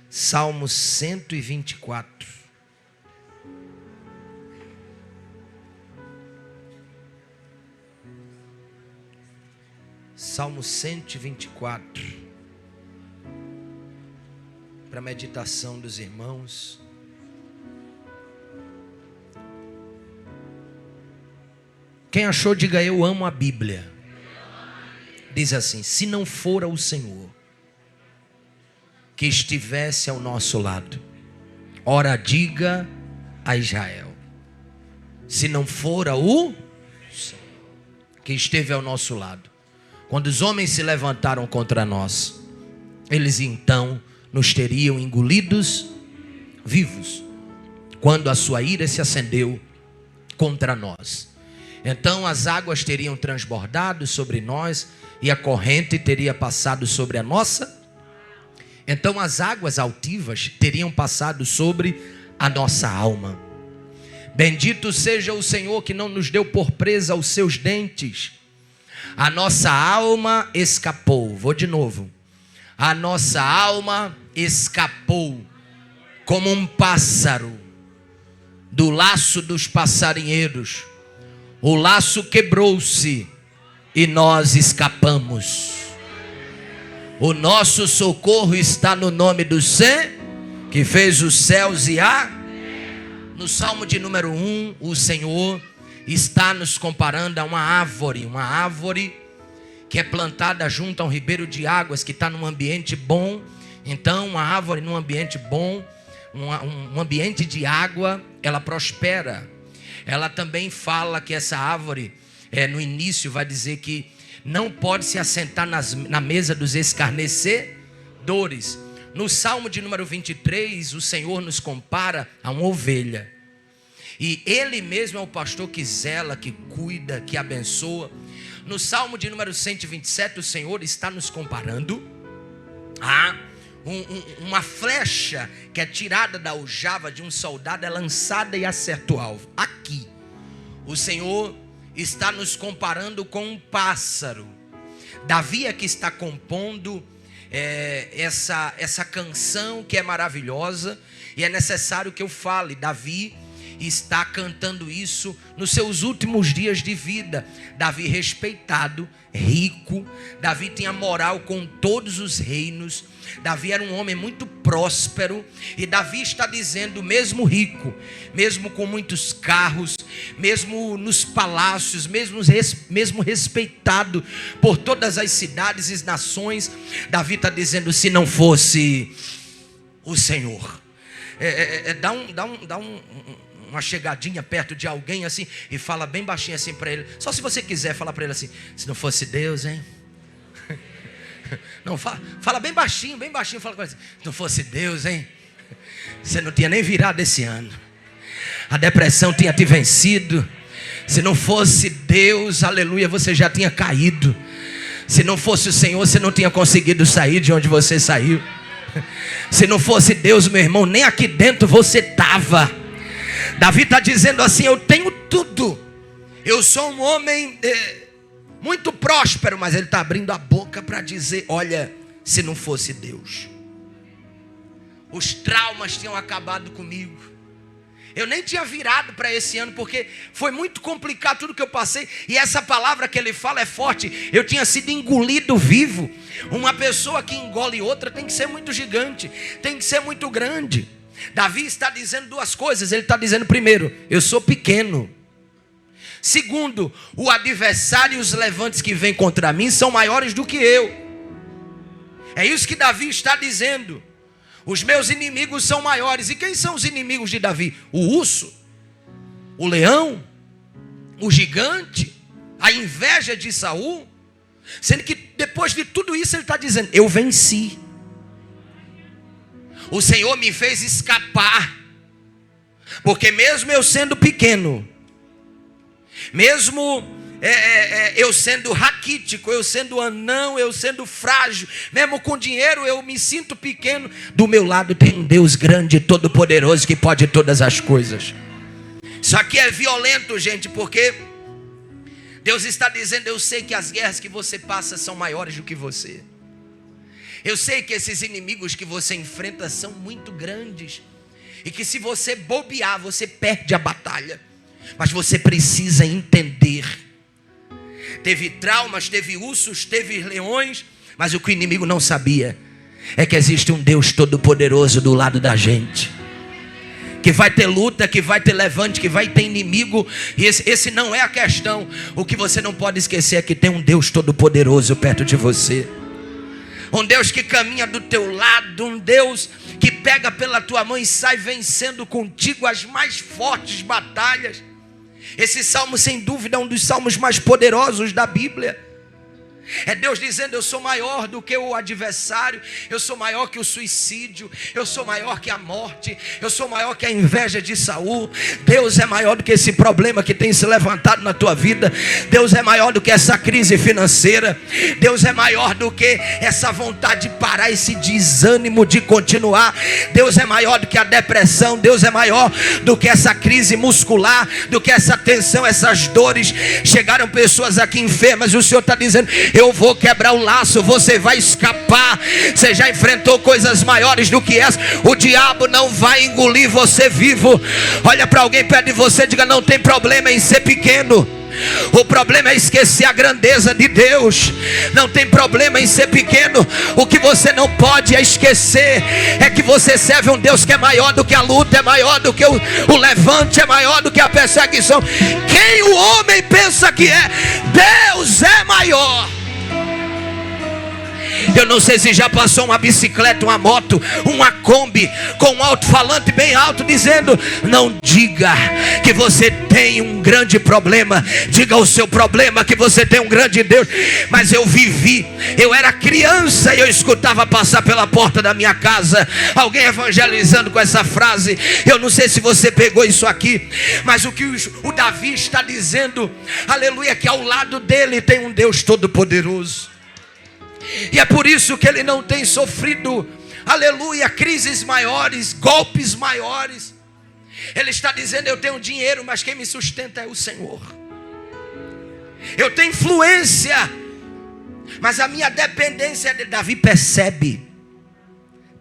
Salmo 124. Salmo 124. Para a meditação dos irmãos. Quem achou, diga: eu amo a Bíblia. Diz assim: se não fora o Senhor que estivesse ao nosso lado, ora diga a Israel, se não fora o Senhor que esteve ao nosso lado, quando os homens se levantaram contra nós, eles então nos teriam engolidos vivos, quando a sua ira se acendeu contra nós. Então as águas teriam transbordado sobre nós e a corrente teria passado sobre a nossa. Então as águas altivas teriam passado sobre a nossa alma. Bendito seja o Senhor que não nos deu por presa aos seus dentes. A nossa alma escapou. Vou de novo. A nossa alma escapou como um pássaro do laço dos passarinheiros. O laço quebrou-se e nós escapamos. O nosso socorro está no nome do Senhor, que fez os céus e a... No Salmo de número 1, o Senhor está nos comparando a uma árvore que é plantada junto a um ribeiro de águas, que está num ambiente bom. Então, uma árvore num ambiente bom, um ambiente de água, ela prospera. Ela também fala que essa árvore, no início vai dizer que não pode se assentar na mesa dos escarnecedores. No Salmo de número 23, o Senhor nos compara a uma ovelha. E Ele mesmo é o pastor que zela, que cuida, que abençoa. No Salmo de número 127, o Senhor está nos comparando a uma flecha que é tirada da aljava de um soldado, é lançada e acerta o alvo. Aqui, o Senhor está nos comparando com um pássaro. Davi é que está compondo essa canção que é maravilhosa, e é necessário que eu fale. Davi está cantando isso nos seus últimos dias de vida. Davi respeitado, rico. Davi tinha moral com todos os reinos. Davi era um homem muito próspero. E Davi está dizendo, mesmo rico, mesmo com muitos carros, mesmo nos palácios, mesmo respeitado por todas as cidades e nações, Davi está dizendo, se não fosse o Senhor. Dá uma chegadinha perto de alguém assim e fala bem baixinho assim para ele. Só se você quiser falar para ele assim: se não fosse Deus, hein? Não, fala bem baixinho, fala com ele assim: se não fosse Deus, hein? Você não tinha nem virado esse ano. A depressão tinha te vencido. Se não fosse Deus, aleluia, você já tinha caído. Se não fosse o Senhor, você não tinha conseguido sair de onde você saiu. Se não fosse Deus, meu irmão, nem aqui dentro você estava. Davi está dizendo assim: eu tenho tudo, eu sou um homem muito próspero, mas ele está abrindo a boca para dizer: olha, se não fosse Deus, os traumas tinham acabado comigo. Eu nem tinha virado para esse ano, porque foi muito complicado tudo que eu passei. E essa palavra que ele fala é forte. Eu tinha sido engolido vivo. Uma pessoa que engole outra tem que ser muito gigante, tem que ser muito grande. Davi está dizendo duas coisas. Ele está dizendo, primeiro, eu sou pequeno. Segundo, o adversário e os levantes que vêm contra mim são maiores do que eu. É isso que Davi está dizendo. Os meus inimigos são maiores. E quem são os inimigos de Davi? O urso, o leão, o gigante, a inveja de Saul. Sendo que depois de tudo isso ele está dizendo, eu venci. O Senhor me fez escapar. Porque mesmo eu sendo pequeno, mesmo eu sendo raquítico, eu sendo anão, eu sendo frágil, mesmo com dinheiro eu me sinto pequeno, do meu lado tem um Deus grande e todo poderoso que pode todas as coisas. Isso aqui é violento, gente, porque Deus está dizendo, eu sei que as guerras que você passa são maiores do que você. Eu sei que esses inimigos que você enfrenta são muito grandes. E que se você bobear, você perde a batalha. Mas você precisa entender. Teve traumas, teve ursos, teve leões. Mas o que o inimigo não sabia é que existe um Deus todo-poderoso do lado da gente. Que vai ter luta, que vai ter levante, que vai ter inimigo. E esse não é a questão. O que você não pode esquecer é que tem um Deus todo-poderoso perto de você. Um Deus que caminha do teu lado. Um Deus que pega pela tua mão e sai vencendo contigo as mais fortes batalhas. Esse salmo, sem dúvida, é um dos salmos mais poderosos da Bíblia. É Deus dizendo: eu sou maior do que o adversário, eu sou maior que o suicídio, eu sou maior que a morte, eu sou maior que a inveja de Saul. Deus é maior do que esse problema que tem se levantado na tua vida. Deus é maior do que essa crise financeira. Deus é maior do que essa vontade de parar, esse desânimo de continuar. Deus é maior do que a depressão. Deus é maior do que essa crise muscular, do que essa tensão, essas dores. Chegaram pessoas aqui enfermas e o Senhor está dizendo: eu vou quebrar o laço, você vai escapar. Você já enfrentou coisas maiores do que essa. O diabo não vai engolir você vivo. Olha para alguém perto de você e diga: não tem problema em ser pequeno. O problema é esquecer a grandeza de Deus. Não tem problema em ser pequeno. O que você não pode esquecer é que você serve um Deus que é maior do que a luta, é maior do que o levante, é maior do que a perseguição. Quem o homem pensa que é, Deus é maior. Eu não sei se já passou uma bicicleta, uma moto, uma Kombi com um alto-falante bem alto dizendo: não diga que você tem um grande problema, diga o seu problema que você tem um grande Deus. Mas eu vivi, eu era criança e eu escutava passar pela porta da minha casa alguém evangelizando com essa frase. Eu não sei se você pegou isso aqui, mas o que o Davi está dizendo, aleluia, que ao lado dele tem um Deus todo-poderoso. E é por isso que ele não tem sofrido, aleluia, crises maiores, golpes maiores. Ele está dizendo: eu tenho dinheiro, mas quem me sustenta é o Senhor. Eu tenho influência, mas a minha dependência é de Davi. Percebe?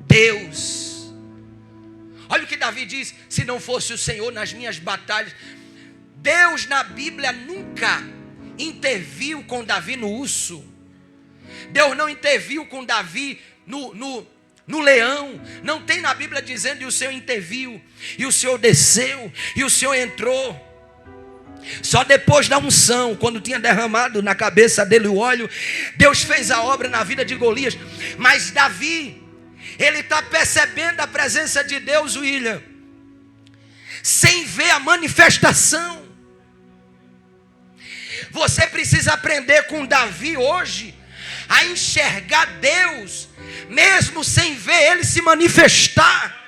Deus. Olha o que Davi diz: se não fosse o Senhor nas minhas batalhas. Deus na Bíblia nunca interviu com Davi no urso. Deus não interviu com Davi no leão. Não tem na Bíblia dizendo: e o Senhor interviu, e o Senhor desceu, e o Senhor entrou. Só depois da unção, quando tinha derramado na cabeça dele o óleo, Deus fez a obra na vida de Golias. Mas Davi, ele está percebendo a presença de Deus, William, sem ver a manifestação. Você precisa aprender com Davi hoje a enxergar Deus, mesmo sem ver Ele se manifestar.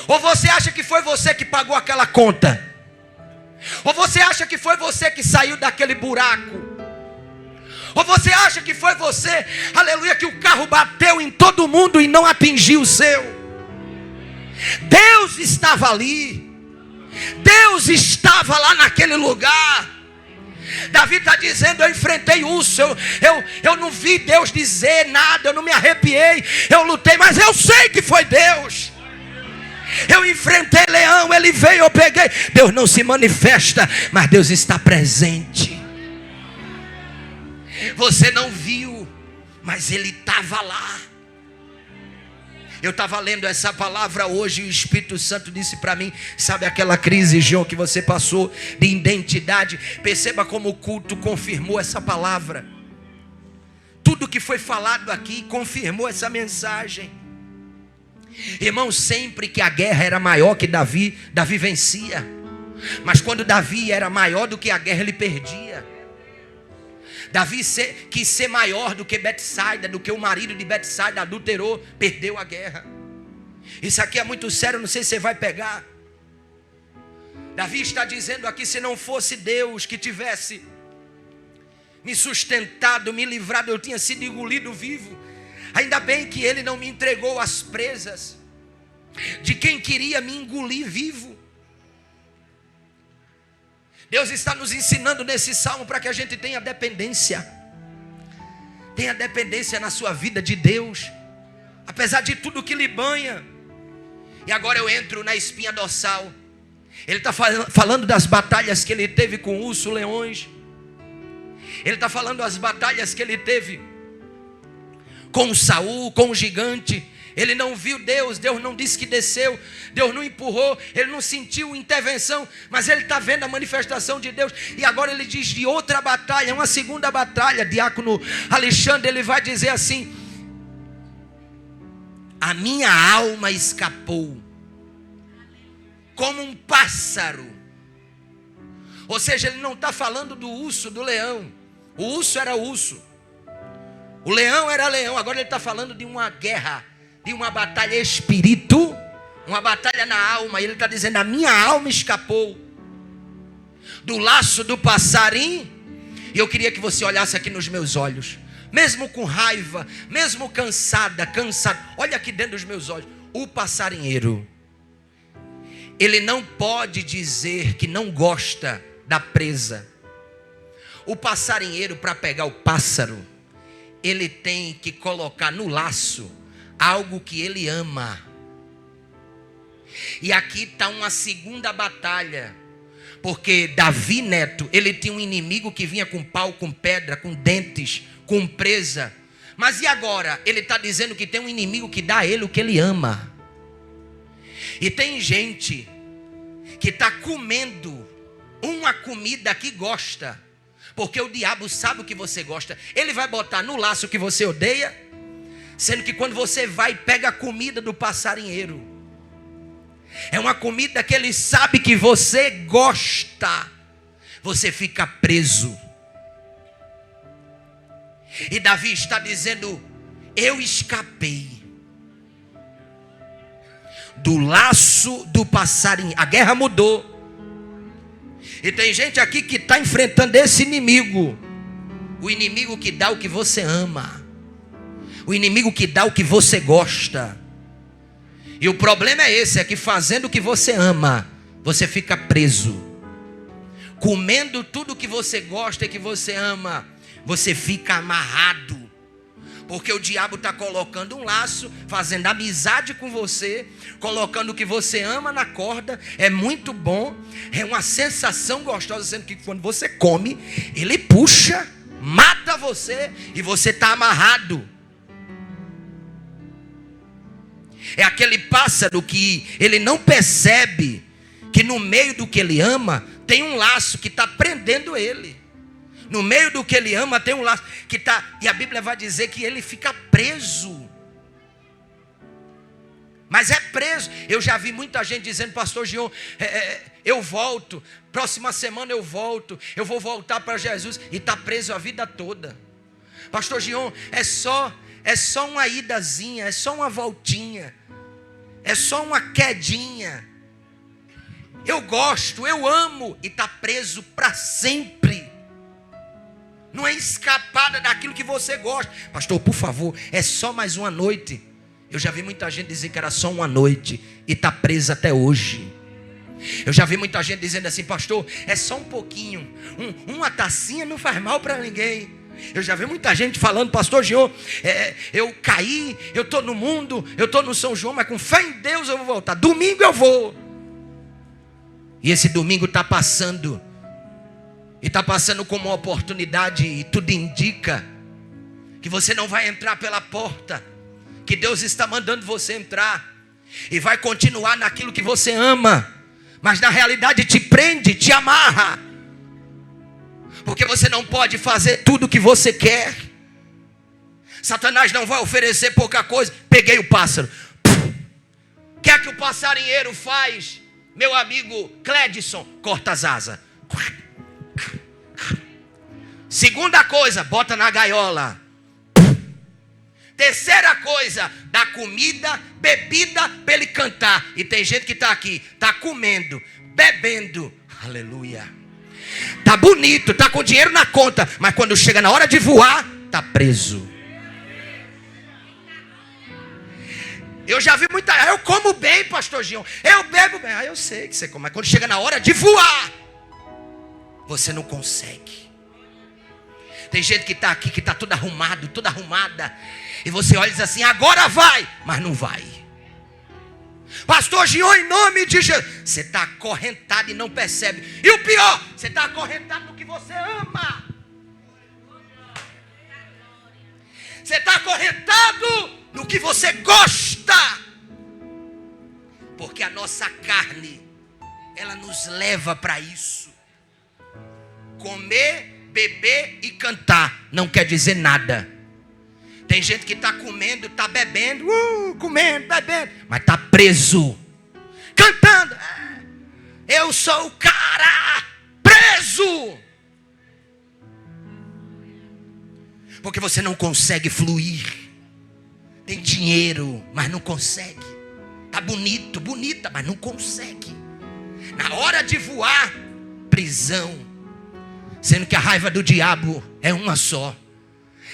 Ou você acha que foi você que pagou aquela conta? Ou você acha que foi você que saiu daquele buraco? Ou você acha que foi você, aleluia, que o carro bateu em todo mundo e não atingiu o seu? Deus estava ali. Deus estava lá naquele lugar. Davi está dizendo: eu enfrentei urso, eu não vi Deus dizer nada, eu não me arrepiei, eu lutei, mas eu sei que foi Deus. Eu enfrentei leão, ele veio, eu peguei. Deus não se manifesta, mas Deus está presente. Você não viu, mas Ele estava lá. Eu estava lendo essa palavra hoje e o Espírito Santo disse para mim: sabe aquela crise, João, que você passou de identidade? Perceba como o culto confirmou essa palavra. Tudo que foi falado aqui confirmou essa mensagem. Irmão, sempre que a guerra era maior que Davi, Davi vencia. Mas quando Davi era maior do que a guerra, ele perdia. Davi quis ser maior do que Betsaida, do que o marido de Betsaida, adulterou, perdeu a guerra. Isso aqui é muito sério, não sei se você vai pegar. Davi está dizendo aqui: se não fosse Deus que tivesse me sustentado, me livrado, eu tinha sido engolido vivo. Ainda bem que Ele não me entregou às presas de quem queria me engolir vivo. Deus está nos ensinando nesse salmo para que a gente tenha dependência. Tenha dependência na sua vida de Deus, apesar de tudo que lhe banha. E agora eu entro na espinha dorsal. Ele está falando das batalhas que ele teve com urso, leões. Ele está falando das batalhas que ele teve com Saul, com o gigante. Ele não viu Deus, Deus não disse que desceu, Deus não empurrou, ele não sentiu intervenção, mas ele está vendo a manifestação de Deus. E agora ele diz de outra batalha, uma segunda batalha. Diácono Alexandre, ele vai dizer assim: a minha alma escapou como um pássaro. Ou seja, ele não está falando do urso, do leão. O urso era urso, o leão era leão. Agora ele está falando de uma guerra, de uma batalha espírito, uma batalha na alma. E ele está dizendo: a minha alma escapou do laço do passarinho. E eu queria que você olhasse aqui nos meus olhos, mesmo com raiva, mesmo cansado, olha aqui dentro dos meus olhos. O passarinheiro, ele não pode dizer que não gosta da presa. O passarinheiro, para pegar o pássaro, ele tem que colocar no laço algo que ele ama. E aqui está uma segunda batalha, porque Davi neto, ele tinha um inimigo que vinha com pau, com pedra, com dentes, com presa. Mas e agora? Ele está dizendo que tem um inimigo que dá a ele o que ele ama. E tem gente que está comendo uma comida que gosta, porque o diabo sabe o que você gosta. Ele vai botar no laço o que você odeia, sendo que quando você vai e pega a comida do passarinheiro, é uma comida que ele sabe que você gosta, você fica preso. E Davi está dizendo: eu escapei do laço do passarinho. A guerra mudou. E tem gente aqui que está enfrentando esse inimigo. O inimigo que dá o que você ama, o inimigo que dá o que você gosta. E o problema é esse, é que fazendo o que você ama, você fica preso. Comendo tudo que você gosta e que você ama, você fica amarrado. Porque o diabo está colocando um laço, fazendo amizade com você, colocando o que você ama na corda. É muito bom, é uma sensação gostosa, sendo que quando você come, ele puxa, mata você e você está amarrado. É aquele pássaro que ele não percebe que no meio do que ele ama tem um laço que está prendendo ele. No meio do que ele ama tem um laço que está, e a Bíblia vai dizer que ele fica preso. Mas é preso. Eu já vi muita gente dizendo: pastor Gion, eu volto, próxima semana eu volto, eu vou voltar para Jesus, e está preso a vida toda. Pastor Gion, é só uma idazinha, é só uma voltinha, é só uma quedinha. Eu gosto, eu amo, e está preso para sempre. Não é escapada daquilo que você gosta. Pastor, por favor, é só mais uma noite. Eu já vi muita gente dizer que era só uma noite e está presa até hoje. Eu já vi muita gente dizendo assim: pastor, é só um pouquinho, uma tacinha não faz mal para ninguém. Eu já vi muita gente falando: pastor Gion, eu caí, eu estou no mundo, eu estou no São João, mas com fé em Deus eu vou voltar. Domingo eu vou. E esse domingo está passando. E está passando como uma oportunidade, e tudo indica que você não vai entrar pela porta, que Deus está mandando você entrar, e vai continuar naquilo que você ama, mas na realidade te prende, te amarra, porque você não pode fazer tudo o que você quer. Satanás não vai oferecer pouca coisa. Peguei o pássaro. O que é que o passarinheiro faz? Meu amigo Cledson, corta as asas. Segunda coisa, bota na gaiola. Terceira coisa, dá comida, bebida para ele cantar. E tem gente que está aqui, está comendo, bebendo, aleluia, está bonito, está com dinheiro na conta, mas quando chega na hora de voar, está preso. Eu já vi muita. Eu como bem, pastor Gion, eu bebo bem. Eu sei que você come, mas quando chega na hora de voar, você não consegue. Tem gente que está aqui, que está tudo arrumado, toda arrumada. E você olha e diz assim, agora vai. Mas não vai. Pastor Gion, em nome de Jesus. Você está acorrentado e não percebe. E o pior, você está acorrentado no que você ama. Você está acorrentado no que você gosta. Porque a nossa carne, ela nos leva para isso. Comer, beber e cantar não quer dizer nada. Tem gente que está comendo, está bebendo, comendo, bebendo, mas está preso, cantando. Eu sou o cara preso. Porque você não consegue fluir. Tem dinheiro, mas não consegue. Está bonito, bonita, mas não consegue. Na hora de voar, prisão. Sendo que a raiva do diabo é uma só.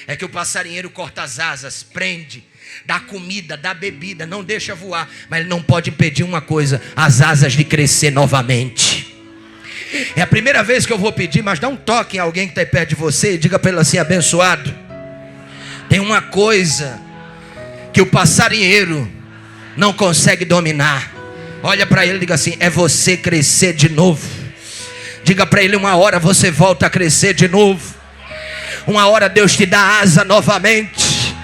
É que o passarinheiro corta as asas, prende, dá comida, dá bebida, não deixa voar. Mas ele não pode impedir uma coisa, as asas de crescer novamente. É a primeira vez que eu vou pedir, mas dá um toque em alguém que está perto de você e diga para ele assim, abençoado. Tem uma coisa que o passarinheiro não consegue dominar. Olha para ele e diga assim, é você crescer de novo. Diga para ele, uma hora você volta a crescer de novo. Uma hora Deus te dá asa novamente.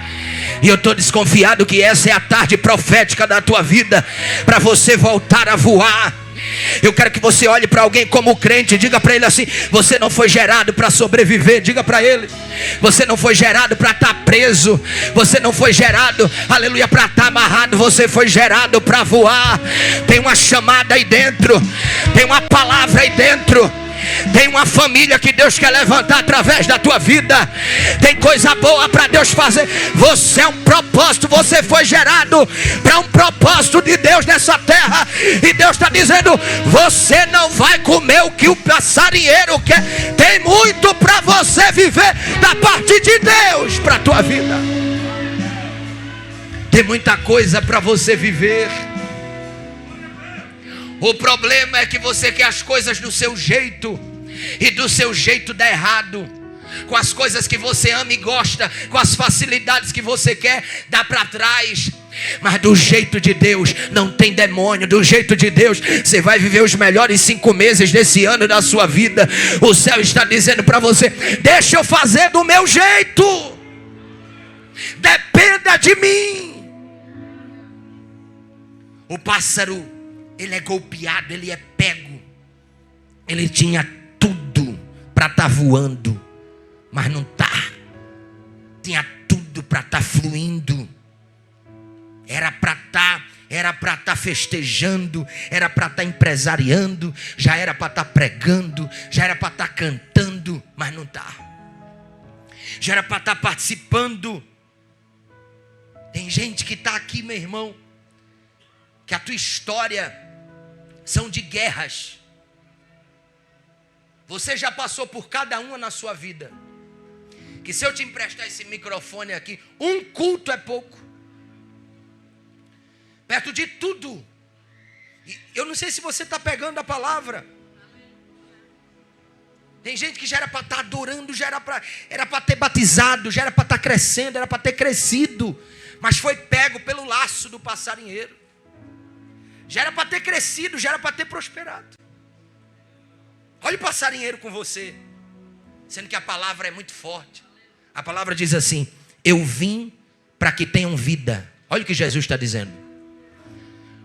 E eu estou desconfiado que essa é a tarde profética da tua vida, para você voltar a voar. Eu quero que você olhe para alguém como crente e diga para ele assim, você não foi gerado para sobreviver. Diga para ele, você não foi gerado para estar preso. Você não foi gerado, aleluia, para estar amarrado. Você foi gerado para voar. Tem uma chamada aí dentro, tem uma palavra aí dentro. Tem uma família que Deus quer levantar através da tua vida. Tem coisa boa para Deus fazer. Você é um propósito. Você foi gerado para um propósito de Deus nessa terra. E Deus está dizendo, você não vai comer o que o passarinheiro quer. Tem muito para você viver da parte de Deus para a tua vida. Tem muita coisa para você viver. O problema é que você quer as coisas do seu jeito, e do seu jeito dá errado. Com as coisas que você ama e gosta, com as facilidades que você quer, dá para trás. Mas do jeito de Deus não tem demônio. Do jeito de Deus você vai viver os melhores 5 meses desse ano da sua vida. O céu está dizendo para você, deixa eu fazer do meu jeito, dependa de mim. O pássaro, ele é golpeado, ele é pego. Ele tinha tudo para estar voando, mas não está. Tinha tudo para estar fluindo. Era para estar festejando, era para estar empresariando, já era para estar pregando, já era para estar cantando, mas não está. Já era para estar participando. Tem gente que está aqui, meu irmão, que a tua história são de guerras. Você já passou por cada uma na sua vida. Que se eu te emprestar esse microfone aqui, um culto é pouco. Perto de tudo. E eu não sei se você está pegando a palavra. Tem gente que já era para estar adorando, já era para ter batizado, já era para estar crescendo, era para ter crescido, mas foi pego pelo laço do passarinheiro. Já era para ter crescido, já era para ter prosperado. Olha o passarinheiro com você, sendo que a palavra é muito forte. A palavra diz assim, eu vim para que tenham vida. Olha o que Jesus está dizendo.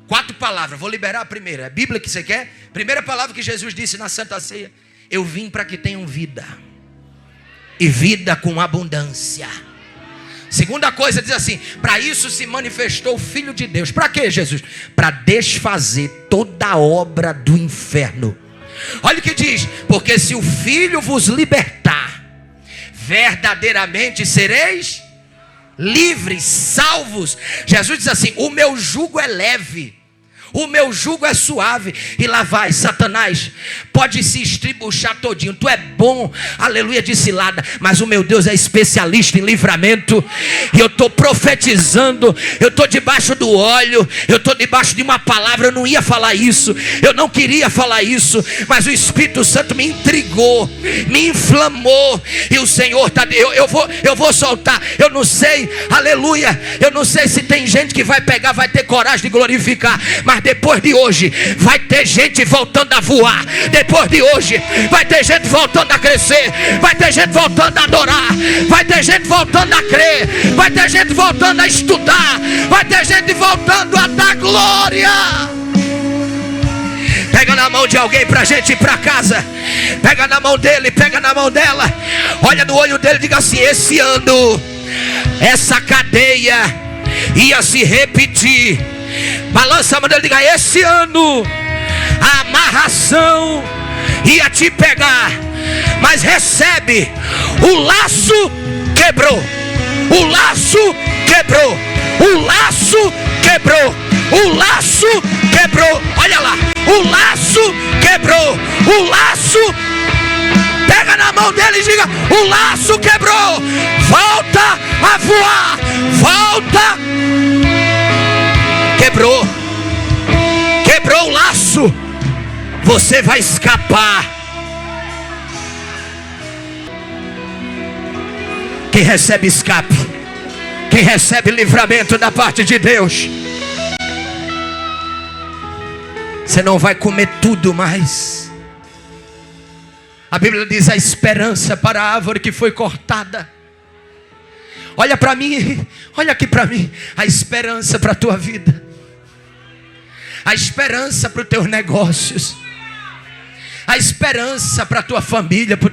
4 palavras, vou liberar a primeira. É a Bíblia que você quer? Primeira palavra que Jesus disse na Santa Ceia, eu vim para que tenham vida, e vida com abundância. Segunda coisa diz assim, para isso se manifestou o Filho de Deus. Para quê, Jesus? Para desfazer toda a obra do inferno. Olha o que diz, porque se o Filho vos libertar, verdadeiramente sereis livres, salvos. Jesus diz assim, o meu jugo é leve, O meu jugo é suave. E lá vai, Satanás, pode se estribuchar todinho. Tu é bom, aleluia, de cilada, mas o meu Deus é especialista em livramento. E eu estou profetizando. Eu estou debaixo do óleo. Eu estou debaixo de uma palavra. Eu não ia falar isso. Eu não queria falar isso. Mas o Espírito Santo me intrigou, me inflamou. E o Senhor está... Eu vou soltar. Eu não sei, aleluia. Eu não sei se tem gente que vai pegar, vai ter coragem de glorificar. Mas depois de hoje vai ter gente voltando a voar. Depois de hoje vai ter gente voltando a crescer. Vai ter gente voltando a adorar. Vai ter gente voltando a crer. Vai ter gente voltando a estudar. Vai ter gente voltando a dar glória. Pega na mão de alguém pra gente ir pra casa. Pega na mão dele, pega na mão dela. Olha no olho dele e diga assim: esse ano essa cadeia ia se repetir. Balança a mão dele e diga: esse ano a amarração ia te pegar. Mas recebe, o laço quebrou. O laço quebrou. O laço quebrou. O laço quebrou. Olha lá, o laço quebrou. O laço. Pega na mão dele e diga: o laço quebrou. Volta a voar. Volta. Quebrou. Quebrou o laço. Você vai escapar. Quem recebe escape, quem recebe livramento da parte de Deus, você não vai comer tudo mais. A Bíblia diz: a esperança para a árvore que foi cortada. Olha para mim, olha aqui para mim. A esperança para a tua vida, a esperança para os teus negócios, a esperança para a tua família, para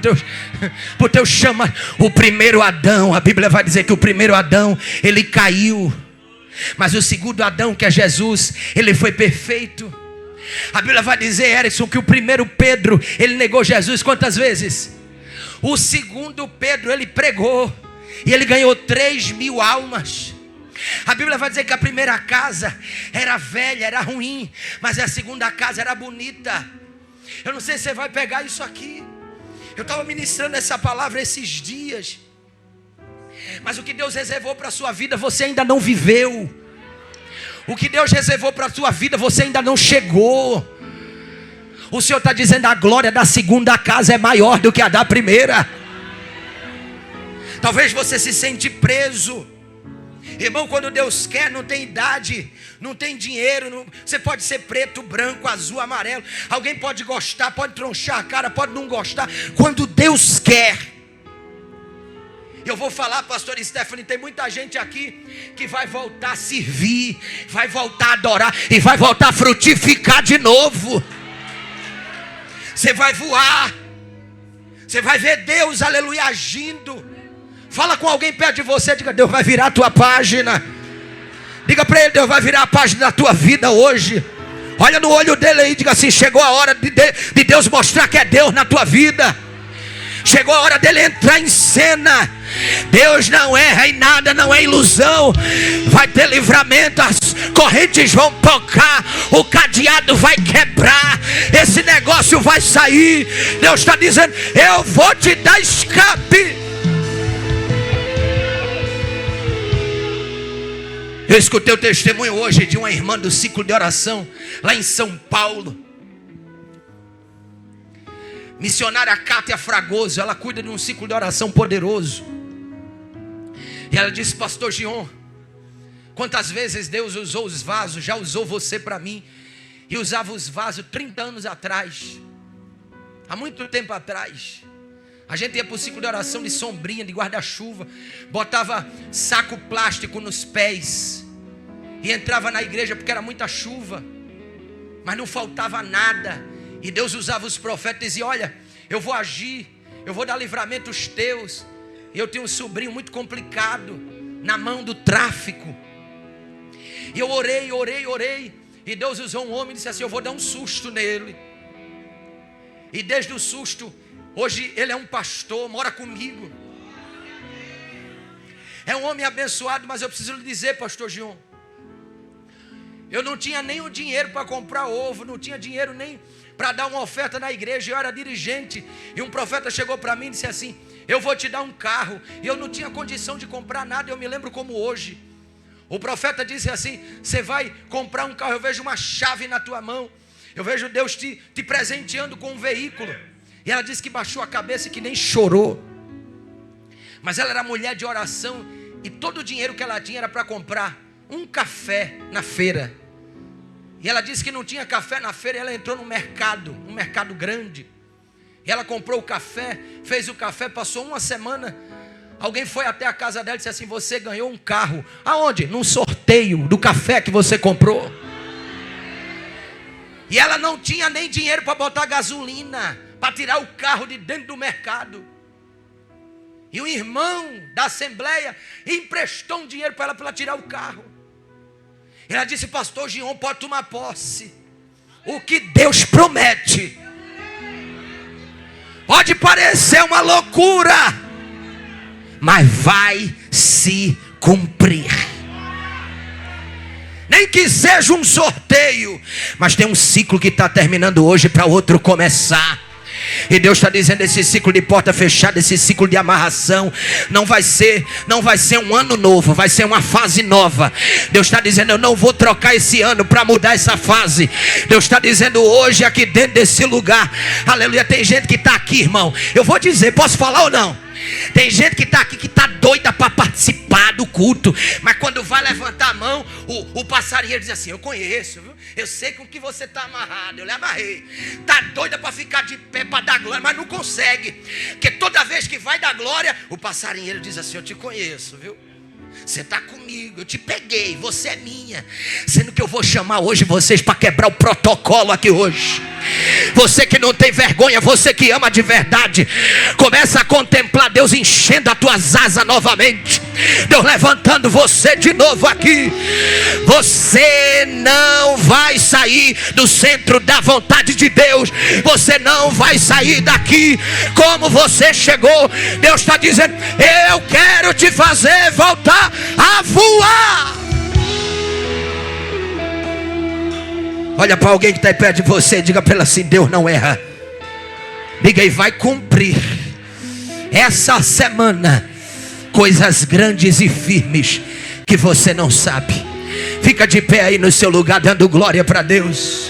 o teu chamado. O primeiro Adão, a Bíblia vai dizer que o primeiro Adão, ele caiu. Mas o segundo Adão, que é Jesus, ele foi perfeito. A Bíblia vai dizer, Erickson, que o primeiro Pedro, ele negou Jesus quantas vezes? O segundo Pedro, ele pregou. E ele ganhou 3.000 almas. A Bíblia vai dizer que a primeira casa era velha, era ruim, mas a segunda casa era bonita. Eu não sei se você vai pegar isso aqui. Eu estava ministrando essa palavra esses dias. Mas o que Deus reservou para a sua vida, você ainda não viveu. O que Deus reservou para a sua vida, você ainda não chegou. O Senhor está dizendo: a glória da segunda casa é maior do que a da primeira. Talvez você se sente preso. Irmão, quando Deus quer, não tem idade, não tem dinheiro, você pode ser preto, branco, azul, amarelo. Alguém pode gostar, pode tronchar a cara, pode não gostar. Quando Deus quer. Eu vou falar, pastor Stephanie, tem muita gente aqui que vai voltar a servir, vai voltar a adorar e vai voltar a frutificar de novo. Você vai voar. Você vai ver Deus, aleluia, agindo. Fala com alguém perto de você, diga: Deus vai virar a tua página. Diga para ele: Deus vai virar a página da tua vida hoje. Olha no olho dele aí, diga assim: chegou a hora de Deus mostrar que é Deus na tua vida. Chegou a hora dele entrar em cena. Deus não erra em nada, não é ilusão. Vai ter livramento, as correntes vão tocar, o cadeado vai quebrar, esse negócio vai sair. Deus está dizendo: eu vou te dar escape. Eu escutei o testemunho hoje de uma irmã do ciclo de oração lá em São Paulo. Missionária Cátia Fragoso, ela cuida de um ciclo de oração poderoso. E ela disse: pastor Gion, quantas vezes Deus usou os vasos, já usou você para mim. E usava os vasos 30 anos atrás, há muito tempo atrás. A gente ia para o ciclo de oração de sombrinha, de guarda-chuva, botava saco plástico nos pés e entrava na igreja porque era muita chuva, mas não faltava nada. E Deus usava os profetas e dizia: olha, eu vou agir, eu vou dar livramento aos teus. E eu tenho um sobrinho muito complicado, na mão do tráfico. E eu orei. E Deus usou um homem e disse assim: eu vou dar um susto nele. E desde o susto, hoje ele é um pastor, mora comigo. É um homem abençoado, mas eu preciso lhe dizer, pastor Gion, Eu não tinha nem o dinheiro para comprar ovo, não tinha dinheiro nem para dar uma oferta na igreja. Eu era dirigente e um profeta chegou para mim e disse assim: eu vou te dar um carro. E eu não tinha condição de comprar nada. Eu me lembro como hoje. O profeta disse assim: você vai comprar um carro, eu vejo uma chave na tua mão, eu vejo Deus te presenteando com um veículo. E ela disse que baixou a cabeça e que nem chorou. Mas ela era mulher de oração e todo o dinheiro que ela tinha era para comprar um café na feira. E ela disse que não tinha café na feira. E ela entrou no mercado, um mercado grande. E ela comprou o café, fez o café, passou uma semana. Alguém foi até a casa dela e disse assim: você ganhou um carro. Aonde? Num sorteio do café que você comprou. E ela não tinha nem dinheiro para botar gasolina, para tirar o carro de dentro do mercado. E um irmão da assembleia emprestou um dinheiro para ela tirar o carro. Ela disse: pastor Gion, pode tomar posse. O que Deus promete pode parecer uma loucura, mas vai se cumprir. Nem que seja um sorteio, mas tem um ciclo que está terminando hoje para outro começar. E Deus está dizendo: esse ciclo de porta fechada, esse ciclo de amarração, não vai ser um ano novo, vai ser uma fase nova. Deus está dizendo: eu não vou trocar esse ano para mudar essa fase. Deus está dizendo hoje aqui dentro desse lugar, aleluia. Tem gente que está aqui, irmão, eu vou dizer, posso falar ou não? Tem gente que está aqui que está doida para participar do culto, mas quando vai levantar a mão, o passarinheiro diz assim: eu conheço, viu? Eu sei com que você está amarrado, eu lhe amarrei. Está doida para ficar de pé para dar glória, mas não consegue, porque toda vez que vai dar glória, o passarinheiro diz assim: eu te conheço, viu? Você está comigo, eu te peguei, você é minha. Sendo que eu vou chamar hoje vocês para quebrar o protocolo aqui hoje. Você que não tem vergonha, você que ama de verdade, começa a contemplar Deus enchendo as tuas asas novamente, Deus levantando você de novo aqui. Você não vai sair do centro da vontade de Deus. Você não vai sair daqui como você chegou. Deus está dizendo: eu quero te fazer voltar a voar. Olha para alguém que está perto de você e diga para ela assim: Deus não erra. Diga: e vai cumprir essa semana coisas grandes e firmes que você não sabe. Fica de pé aí no seu lugar dando glória para Deus.